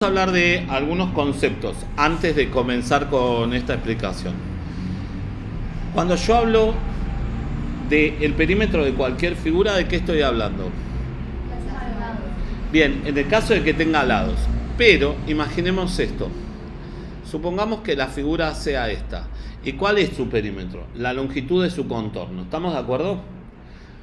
Vamos a hablar de algunos conceptos antes de comenzar con esta explicación. Cuando yo hablo del perímetro de cualquier figura, ¿de qué estoy hablando? Bien, en el caso de que tenga lados. Pero imaginemos esto. Supongamos que la figura sea esta. ¿Y cuál es su perímetro? La longitud de su contorno. ¿Estamos de acuerdo?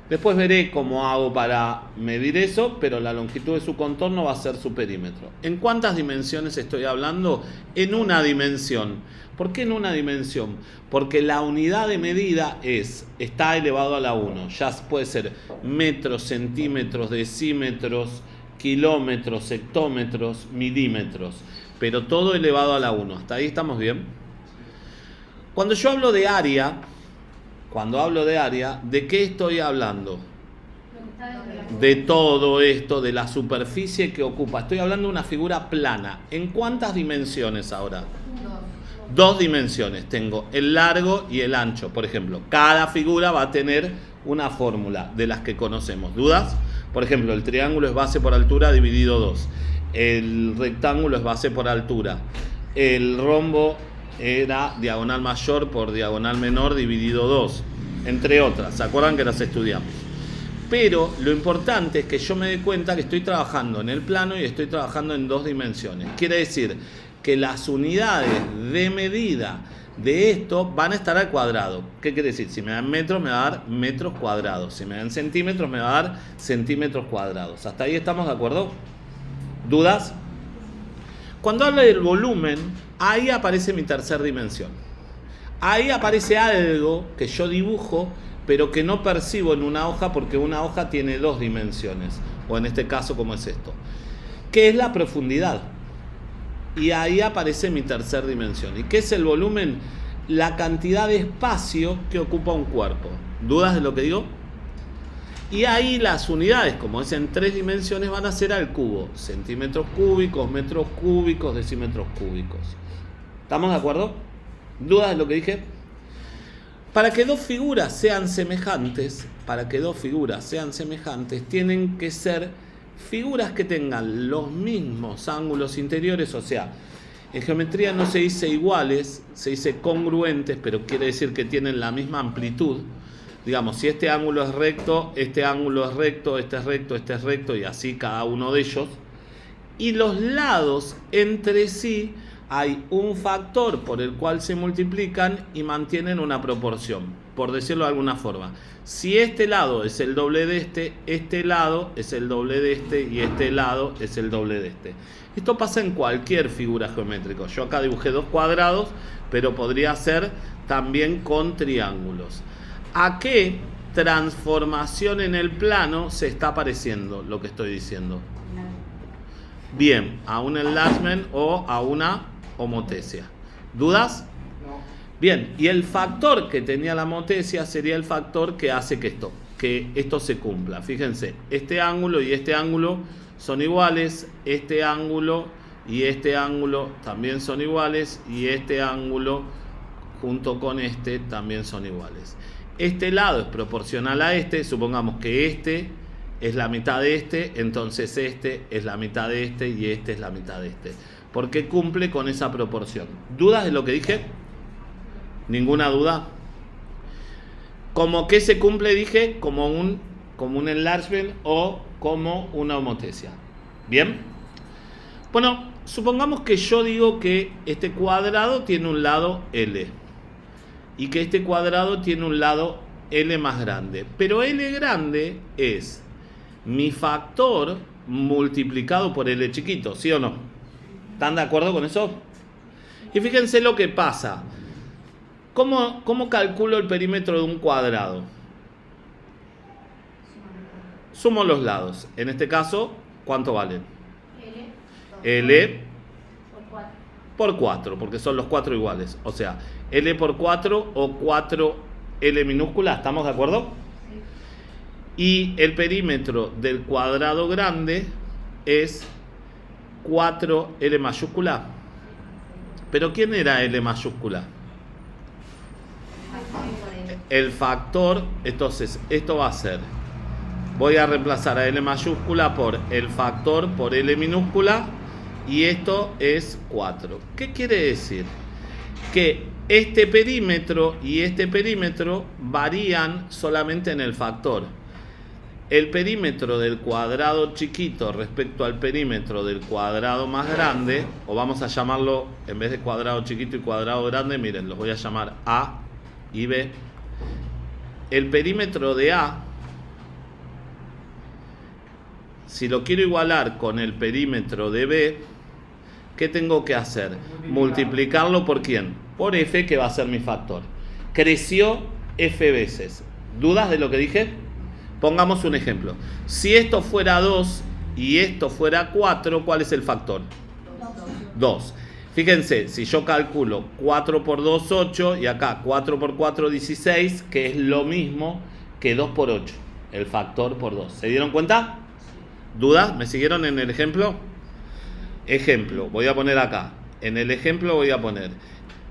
Después veré cómo hago para medir eso, pero la longitud de su contorno va a ser su perímetro. ¿En cuántas dimensiones estoy hablando? En una dimensión. ¿Por qué en una dimensión? Porque la unidad de medida está elevado a la 1. Ya puede ser metros, centímetros, decímetros, kilómetros, hectómetros, milímetros. Pero todo elevado a la 1. ¿Hasta ahí estamos bien? Cuando yo hablo de área... ¿de qué estoy hablando? De todo esto, de la superficie que ocupa. Estoy hablando de una figura plana. ¿En cuántas dimensiones ahora? Dos dimensiones. Tengo el largo y el ancho. Por ejemplo, cada figura va a tener una fórmula de las que conocemos. ¿Dudas? Por ejemplo, el triángulo es base por altura dividido 2. El rectángulo es base por altura. El rombo era diagonal mayor por diagonal menor dividido 2, entre otras. ¿Se acuerdan que las estudiamos? Pero lo importante es que yo me dé cuenta que estoy trabajando en el plano y estoy trabajando en dos dimensiones. Quiere decir que las unidades de medida de esto van a estar al cuadrado. ¿Qué quiere decir? Si me dan metros, me va a dar metros cuadrados. Si me dan centímetros, me va a dar centímetros cuadrados. ¿Hasta ahí estamos de acuerdo? ¿Dudas? Cuando habla del volumen, ahí aparece mi tercera dimensión. Ahí aparece algo que yo dibujo, pero que no percibo en una hoja porque una hoja tiene dos dimensiones. O en este caso, como es esto. Que es la profundidad. Y ahí aparece mi tercera dimensión. ¿Y qué es el volumen? La cantidad de espacio que ocupa un cuerpo. ¿Dudas de lo que digo? Y ahí las unidades, como es en tres dimensiones, van a ser al cubo. Centímetros cúbicos, metros cúbicos, decímetros cúbicos. ¿Estamos de acuerdo? ¿Dudas de lo que dije? Para que dos figuras sean semejantes, tienen que ser figuras que tengan los mismos ángulos interiores. O sea, en geometría no se dice iguales, se dice congruentes, pero quiere decir que tienen la misma amplitud. Digamos, si este ángulo es recto, este ángulo es recto, este es recto, este es recto, y así cada uno de ellos. Y los lados entre sí hay un factor por el cual se multiplican y mantienen una proporción, por decirlo de alguna forma. Si este lado es el doble de este lado es el doble de este y este lado es el doble de este. Esto pasa en cualquier figura geométrica. Yo acá dibujé dos cuadrados, pero podría ser también con triángulos. ¿A qué transformación en el plano se está pareciendo lo que estoy diciendo? Bien, a un enlargement o a una homotesia. ¿Dudas? No. Bien, y el factor que tenía la homotesia sería el factor que hace que esto se cumpla. Fíjense, este ángulo y este ángulo son iguales, este ángulo y este ángulo también son iguales, y este ángulo junto con este también son iguales. Este lado es proporcional a este, supongamos que este es la mitad de este, entonces este es la mitad de este y este es la mitad de este. Porque cumple con esa proporción. ¿Dudas de lo que dije? ¿Ninguna duda? ¿Cómo que se cumple? Dije como un enlargement o como una homotesia. ¿Bien? Bueno, supongamos que yo digo que este cuadrado tiene un lado L. Y que este cuadrado tiene un lado L más grande. Pero L grande es mi factor multiplicado por L chiquito, ¿sí o no? ¿Están de acuerdo con eso? Y fíjense lo que pasa. ¿Cómo calculo el perímetro de un cuadrado? Sumo los lados. En este caso, ¿cuánto valen? L por 4, porque son los 4 iguales. O sea, L por 4 o 4L minúscula, ¿estamos de acuerdo? Sí. Y el perímetro del cuadrado grande es 4L mayúscula. ¿Pero quién era L mayúscula? El factor. Entonces, esto va a ser, voy a reemplazar a L mayúscula por el factor por L minúscula, y esto es 4. ¿Qué quiere decir? Que este perímetro y este perímetro varían solamente en el factor. El perímetro del cuadrado chiquito respecto al perímetro del cuadrado más grande, o vamos a llamarlo, en vez de cuadrado chiquito y cuadrado grande, miren, los voy a llamar A y B. El perímetro de A, si lo quiero igualar con el perímetro de B, ¿qué tengo que hacer? Multiplicarlo por ¿quién? Por F, que va a ser mi factor. Creció F veces. ¿Dudas de lo que dije? Pongamos un ejemplo. Si esto fuera 2 y esto fuera 4, ¿cuál es el factor? 2. Fíjense, si yo calculo 4 por 2, 8, y acá 4 por 4, 16, que es lo mismo que 2 por 8, el factor por 2. ¿Se dieron cuenta? ¿Dudas? ¿Me siguieron en el ejemplo? Ejemplo, voy a poner acá. En el ejemplo voy a poner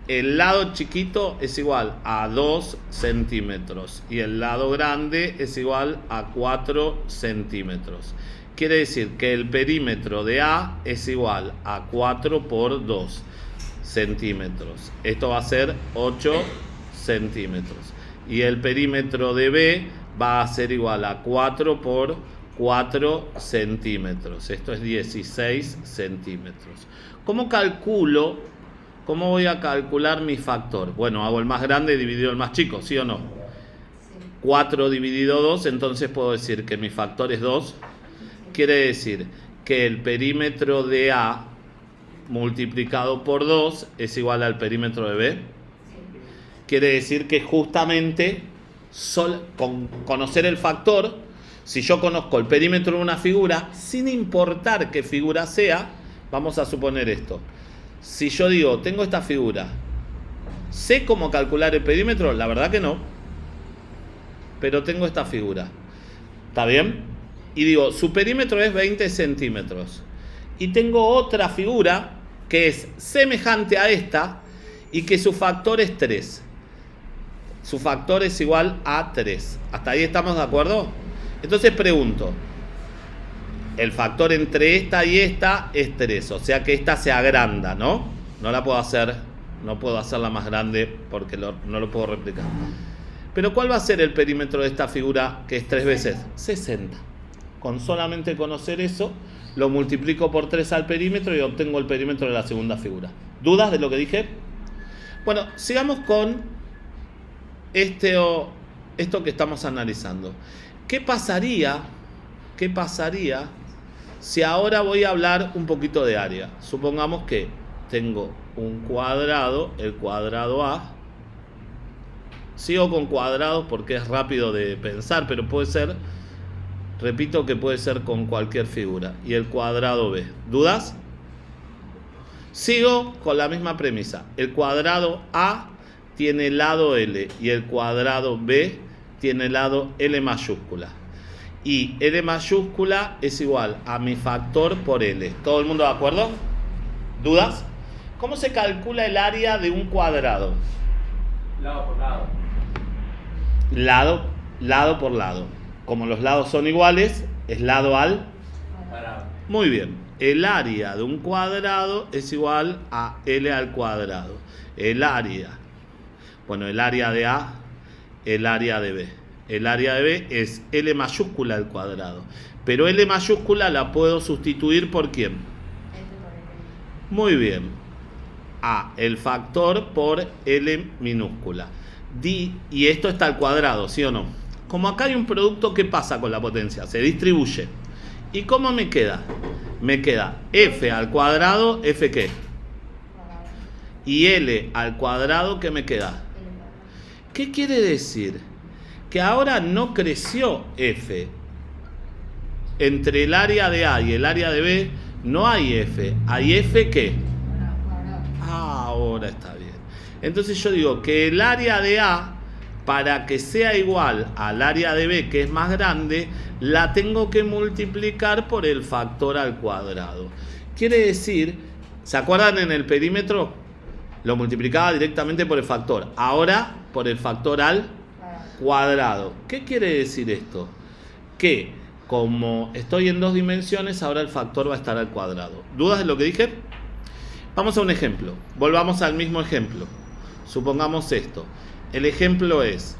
el lado chiquito es igual a 2 centímetros y el lado grande es igual a 4 centímetros. Quiere decir que el perímetro de A es igual a 4 por 2 centímetros. Esto va a ser 8 centímetros. Y el perímetro de B va a ser igual a 4 por 4 centímetros. Esto es 16 centímetros. ¿Cómo calculo? ¿Cómo voy a calcular mi factor? Bueno, hago el más grande dividido el más chico, ¿sí o no? 4 dividido 2, entonces puedo decir que mi factor es 2. Quiere decir que el perímetro de A multiplicado por 2 es igual al perímetro de B. Quiere decir que justamente con conocer el factor, si yo conozco el perímetro de una figura, sin importar qué figura sea, vamos a suponer esto. Si yo digo, tengo esta figura, ¿sé cómo calcular el perímetro? La verdad que no. Pero tengo esta figura. ¿Está bien? Y digo, su perímetro es 20 centímetros. Y tengo otra figura que es semejante a esta y que su factor es 3. Su factor es igual a 3. ¿Hasta ahí estamos de acuerdo? Entonces pregunto, el factor entre esta y esta es 3, o sea que esta se agranda, ¿no? No la puedo hacer, no puedo hacerla más grande porque no lo puedo replicar. Pero ¿cuál va a ser el perímetro de esta figura que es 3 veces? 60. Con solamente conocer eso, lo multiplico por 3 al perímetro y obtengo el perímetro de la segunda figura. ¿Dudas de lo que dije? Bueno, sigamos con esto que estamos analizando. ¿Qué pasaría si ahora voy a hablar un poquito de área? Supongamos que tengo un cuadrado, el cuadrado A. Sigo con cuadrados porque es rápido de pensar, pero puede ser, repito que puede ser con cualquier figura. Y el cuadrado B. ¿Dudas? Sigo con la misma premisa. El cuadrado A tiene lado L y el cuadrado B tiene lado L mayúscula. Y L mayúscula es igual a mi factor por L. ¿Todo el mundo de acuerdo? ¿Dudas? ¿Cómo se calcula el área de un cuadrado? Lado por lado. Lado por lado. Como los lados son iguales, es lado al Cuadrado. Muy bien. El área de un cuadrado es igual a L al cuadrado. El área de A, el área de B. El área de B es L mayúscula al cuadrado. Pero L mayúscula la puedo sustituir por ¿quién? Muy bien. A, el factor por L minúscula. Y esto está al cuadrado, ¿sí o no? Como acá hay un producto, ¿qué pasa con la potencia? Se distribuye. ¿Y cómo me queda? Me queda F al cuadrado, ¿F qué? Y L al cuadrado, ¿qué me queda? ¿Qué quiere decir? Que ahora no creció F. Entre el área de A y el área de B no hay F. ¿Hay F qué? Ahora está bien. Entonces yo digo que el área de A, para que sea igual al área de B, que es más grande, la tengo que multiplicar por el factor al cuadrado. Quiere decir, ¿se acuerdan en el perímetro? Lo multiplicaba directamente por el factor. Ahora por el factor al cuadrado. ¿Qué quiere decir esto? Que Como estoy en 2 dimensiones, ahora el factor va a estar al cuadrado. ¿Dudas de lo que dije? Vamos a un ejemplo. Volvamos al mismo ejemplo. Supongamos esto. El ejemplo es: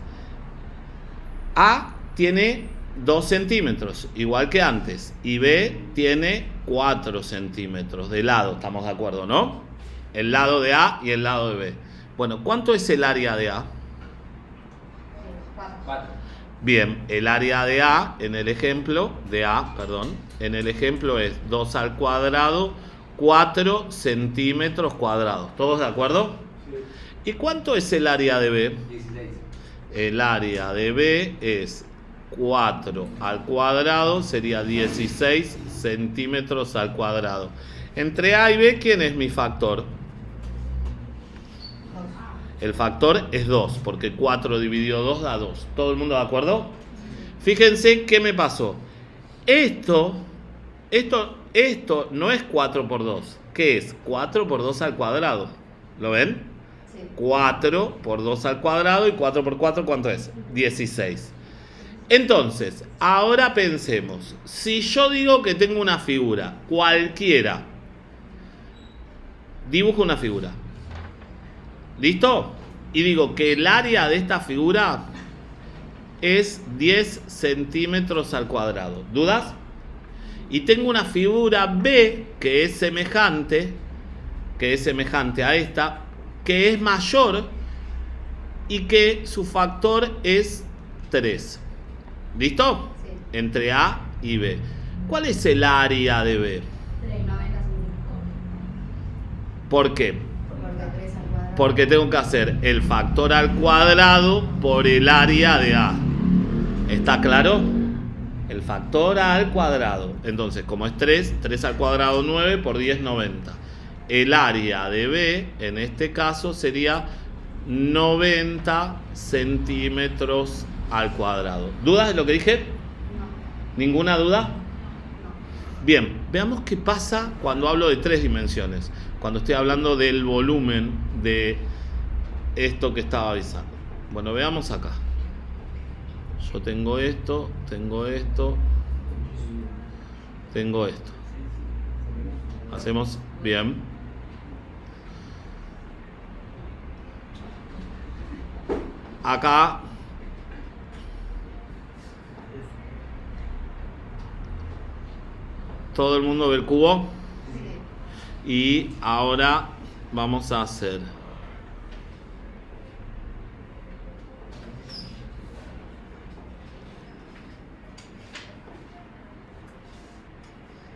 A tiene 2 centímetros, igual que antes, y B tiene 4 centímetros de lado. ¿Estamos de acuerdo, no? El lado de A y el lado de B. Bueno, ¿cuánto es el área de A? 4. Bien, el área de A en el ejemplo, en el ejemplo es 2 al cuadrado, 4 centímetros cuadrados. ¿Todos de acuerdo? Sí. ¿Y cuánto es el área de B? 16. El área de B es 4 al cuadrado, sería 16 centímetros al cuadrado. Entre A y B, ¿quién es mi factor? El factor es 2, porque 4 dividido 2 da 2. ¿Todo el mundo de acuerdo? Fíjense qué me pasó. Esto no es 4 por 2. ¿Qué es? 4 por 2 al cuadrado. ¿Lo ven? Sí. 4 por 2 al cuadrado y 4 por 4, ¿cuánto es? 16. Entonces, ahora pensemos. Si yo digo que tengo una figura, cualquiera, dibujo una figura. ¿Listo? Y digo que el área de esta figura es 10 centímetros al cuadrado. ¿Dudas? Y tengo una figura B que es semejante a esta, que es mayor y que su factor es 3. ¿Listo? Sí. Entre A y B. ¿Cuál es el área de B? 390 centímetros. ¿Por qué? Porque 3 al cuadrado. Porque tengo que hacer el factor al cuadrado por el área de A. ¿Está claro? El factor al cuadrado. Entonces, como es 3, 3 al cuadrado 9 por 10, 90. El área de B, en este caso, sería 90 centímetros al cuadrado. ¿Dudas de lo que dije? No. ¿Ninguna duda? No. Bien, veamos qué pasa cuando hablo de 3 dimensiones. Cuando estoy hablando del volumen de esto que estaba avisando. Bueno, veamos acá. Yo tengo esto, tengo esto, tengo esto. Hacemos bien. Acá todo el mundo ve el cubo. Sí. Y ahora vamos a hacer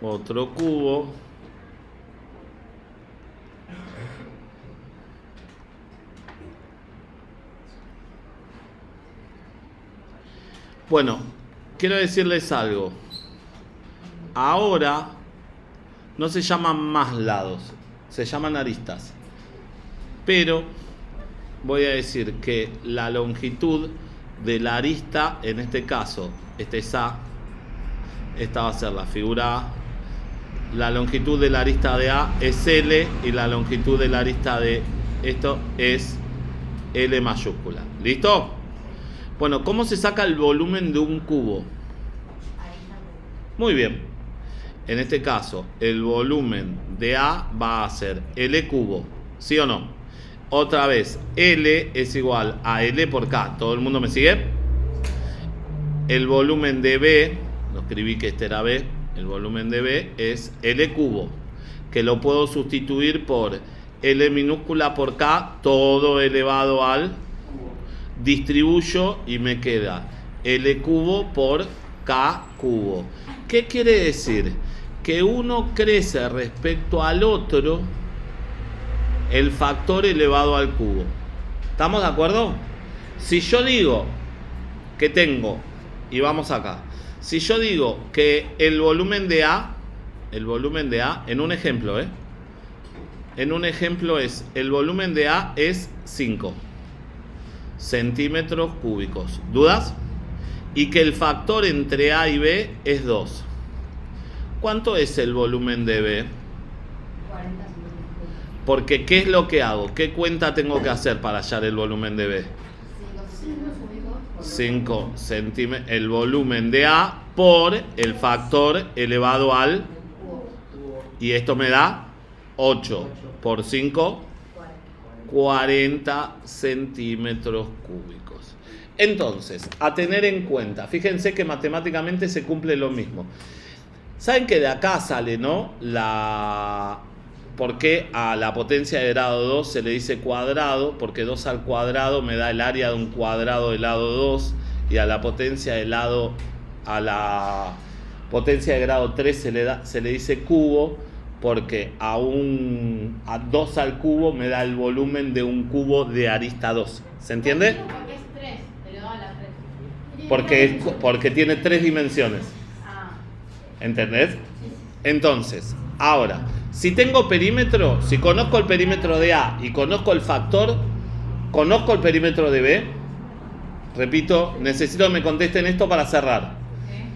otro cubo. Bueno, quiero decirles algo. Ahora no se llaman más lados, se llaman aristas. Pero voy a decir que la longitud de la arista, en este caso, este es A, esta va a ser la figura A. La longitud de la arista de A es L y la longitud de la arista de esto es L mayúscula. ¿Listo? Bueno, ¿cómo se saca el volumen de un cubo? Arista. Muy bien. En este caso, el volumen de A va a ser L cubo. ¿Sí o no? Otra vez, L es igual a L por K. ¿Todo el mundo me sigue? El volumen de B, lo escribí que este era B, el volumen de B es L cubo, que lo puedo sustituir por L minúscula por K, todo elevado al, distribuyo y me queda L cubo por K cubo. ¿Qué quiere decir? Que uno crece respecto al otro el factor elevado al cubo. ¿Estamos de acuerdo? Si yo digo que tengo, y vamos acá, si yo digo que el volumen de A, en un ejemplo, en un ejemplo es, el volumen de A es 5 centímetros cúbicos. ¿Dudas? Y que el factor entre A y B es 2. ¿Cuánto es el volumen de B? 40 centímetros. Porque ¿qué es lo que hago? ¿Qué cuenta tengo que hacer para hallar el volumen de B? 5 centímetros cúbicos 5 centímetros, el volumen de A por el factor elevado al, y esto me da 8 por 5, 40 centímetros cúbicos. Entonces, a tener en cuenta, fíjense que matemáticamente se cumple lo mismo. ¿Saben que de acá sale, no? ¿Por qué a la potencia de grado 2 se le dice cuadrado? Porque 2 al cuadrado me da el área de un cuadrado de lado 2, y a la potencia de grado 3 se le dice cubo, porque a 2 al cubo me da el volumen de un cubo de arista 2. ¿Se entiende? Porque es 3, elevado a la 3. Porque tiene 3 dimensiones. Ah. ¿Entendés? Entonces, ahora, si tengo perímetro, si conozco el perímetro de A y conozco el factor, conozco el perímetro de B. Repito, necesito que me contesten esto para cerrar.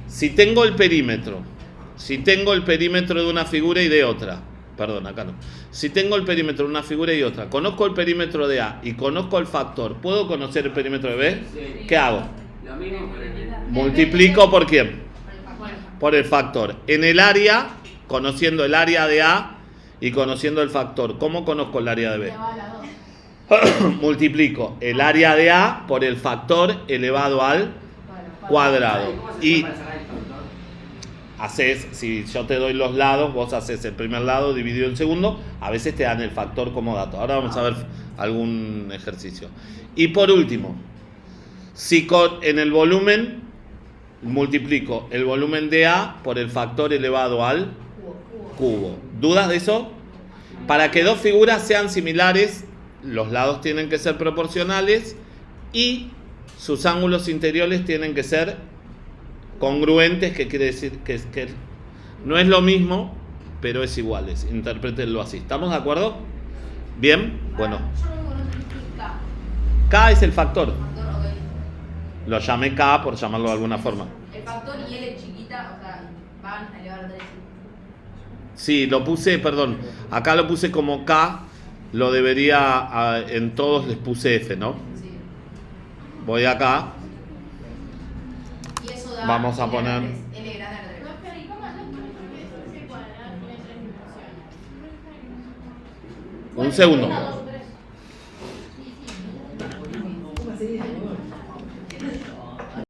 Si tengo el perímetro de una figura y de otra, perdón, acá no. Si tengo el perímetro de una figura y otra, conozco el perímetro de A y conozco el factor, ¿puedo conocer el perímetro de B? Sí. ¿Qué hago? Lo mismo, pero en el... Multiplico ¿por quién? Bueno, Por el factor. En el área, conociendo el área de A y conociendo el factor, ¿cómo conozco el área de B? elevado a la 2. Multiplico el área de A por el factor elevado al cuadrado. ¿Cómo se Y llama sacar el factor? haces, si yo te doy los lados, vos haces el primer lado dividido el segundo, a veces te dan el factor como dato. Ahora vamos a ver algún ejercicio. Y por último, si en el volumen multiplico el volumen de A por el factor elevado al cubo. ¿Dudas de eso? Para que dos figuras sean similares, los lados tienen que ser proporcionales y sus ángulos interiores tienen que ser congruentes, que quiere decir que no es lo mismo, pero es iguales. Interprétenlo así. ¿Estamos de acuerdo? ¿Bien? Bueno. Yo no conozco el K. K es el factor. Factor, ok. Lo llamé K por llamarlo de alguna forma. El factor y L chiquita, o sea, van a elevar a 3. Sí, lo puse, perdón. Acá lo puse como K. Lo debería, en todos les puse F, ¿no? Sí. Voy acá. Y eso da Vamos a poner- L grande a 3. ¿Y cómo haces por ejemplo ese cuadrado tiene 3 dimensiones? Un segundo. Una, dos,